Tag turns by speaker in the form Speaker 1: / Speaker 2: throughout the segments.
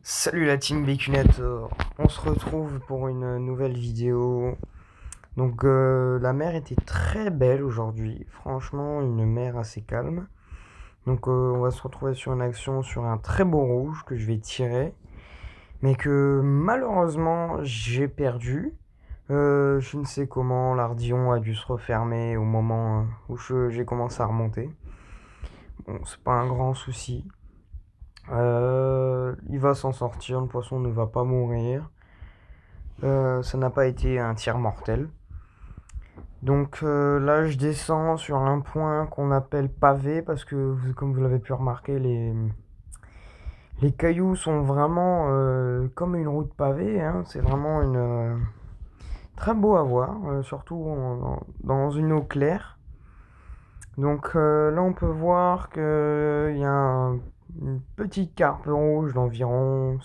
Speaker 1: Salut la team Bécunette, on se retrouve pour une nouvelle vidéo. Donc la mer était très belle aujourd'hui, franchement une mer assez calme. Donc on va se retrouver sur une action sur un très beau rouge que je vais tirer, mais que malheureusement j'ai perdu. Je ne sais comment, l'ardillon a dû se refermer au moment où j'ai commencé à remonter. Bon, c'est pas un grand souci. Il va s'en sortir, le poisson ne va pas mourir. Ça n'a pas été un tir mortel. Donc là, je descends sur un point qu'on appelle pavé parce que, comme vous l'avez pu remarquer, les cailloux sont vraiment comme une route pavée, hein. C'est vraiment très beau à voir, surtout dans une eau claire. Donc là, on peut voir qu'il y a une petite carpe rouge d'environ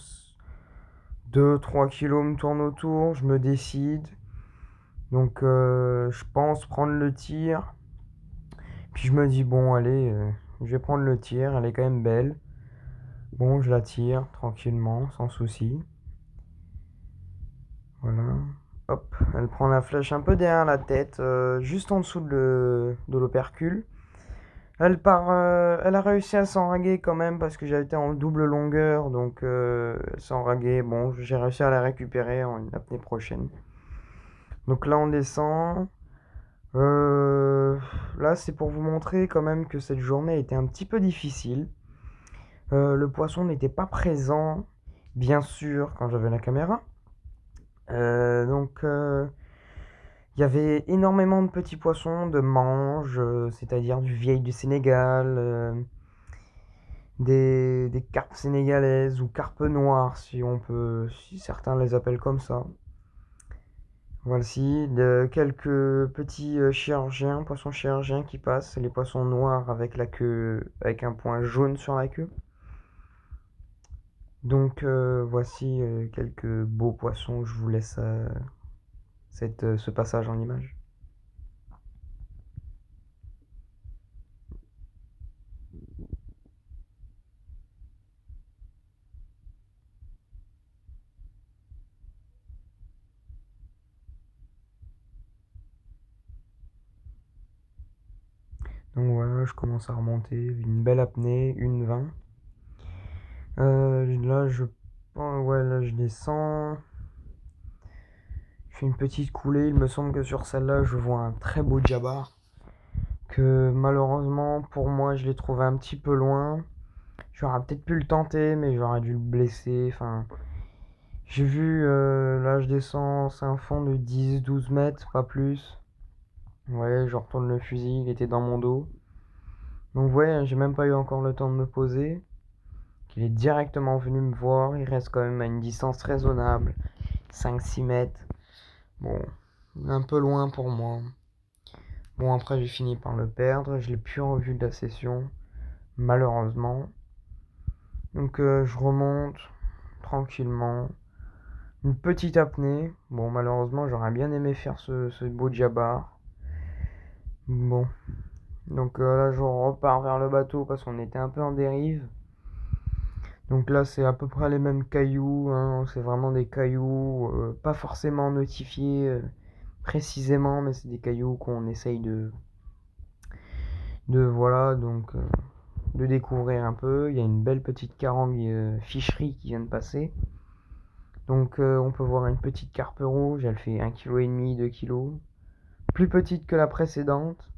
Speaker 1: 2-3 kilos me tourne autour. Je me décide. Donc je pense prendre le tir. Puis je me dis, bon, allez, je vais prendre le tir. Elle est quand même belle. Bon, je la tire tranquillement, sans souci. Voilà. Hop, elle prend la flèche un peu derrière la tête, juste en dessous de l'opercule. Elle a réussi à s'enraguer quand même parce que j'ai été en double longueur, donc s'enraguer. Bon, j'ai réussi à la récupérer en une apnée prochaine. Donc là, on descend. Euh, Là, c'est pour vous montrer quand même que cette journée était un petit peu difficile. Le poisson n'était pas présent, bien sûr, quand j'avais la caméra. Donc, il y avait énormément de petits poissons, de manges, c'est-à-dire du vieil du Sénégal, des carpes sénégalaises ou carpes noires, si certains les appellent comme ça. Voici de quelques petits chirurgiens, poissons chirurgiens qui passent, les poissons noirs avec la queue, avec un point jaune sur la queue. Donc voici quelques beaux poissons. Je vous laisse ce passage en image. Donc voilà, je commence à remonter, une belle apnée, 1,20. Là ouais, là je descends. Je fais une petite coulée. Il me semble que sur celle-là, je vois un très beau djabar. Que malheureusement pour moi, je l'ai trouvé un petit peu loin. J'aurais peut-être pu le tenter, mais j'aurais dû le blesser. Enfin, j'ai vu, là je descends, c'est un fond de 10-12 mètres, pas plus. Ouais, je retourne le fusil, il était dans mon dos. Donc ouais, j'ai même pas eu encore le temps de me poser. Il est directement venu me voir, il reste quand même à une distance raisonnable, 5-6 mètres. Bon, un peu loin pour moi. Bon, après j'ai fini par le perdre, je l'ai plus revu de la session, malheureusement. Donc je remonte tranquillement. Une petite apnée. Bon, malheureusement, j'aurais bien aimé faire ce beau djabar. Bon, donc là, je repars vers le bateau parce qu'on était un peu en dérive. Donc là, c'est à peu près les mêmes cailloux, hein. C'est vraiment des cailloux, pas forcément notifiés précisément, mais c'est des cailloux qu'on essaye voilà, donc de découvrir un peu. Il y a une belle petite carangue ficherie qui vient de passer. Donc on peut voir une petite carpe rouge, elle fait 1,5 kg, 2 kg. Plus petite que la précédente.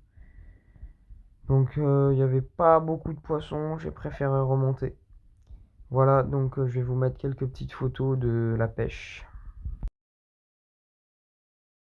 Speaker 1: Donc il n'y avait pas beaucoup de poissons, j'ai préféré remonter. Voilà, donc je vais vous mettre quelques petites photos de la pêche.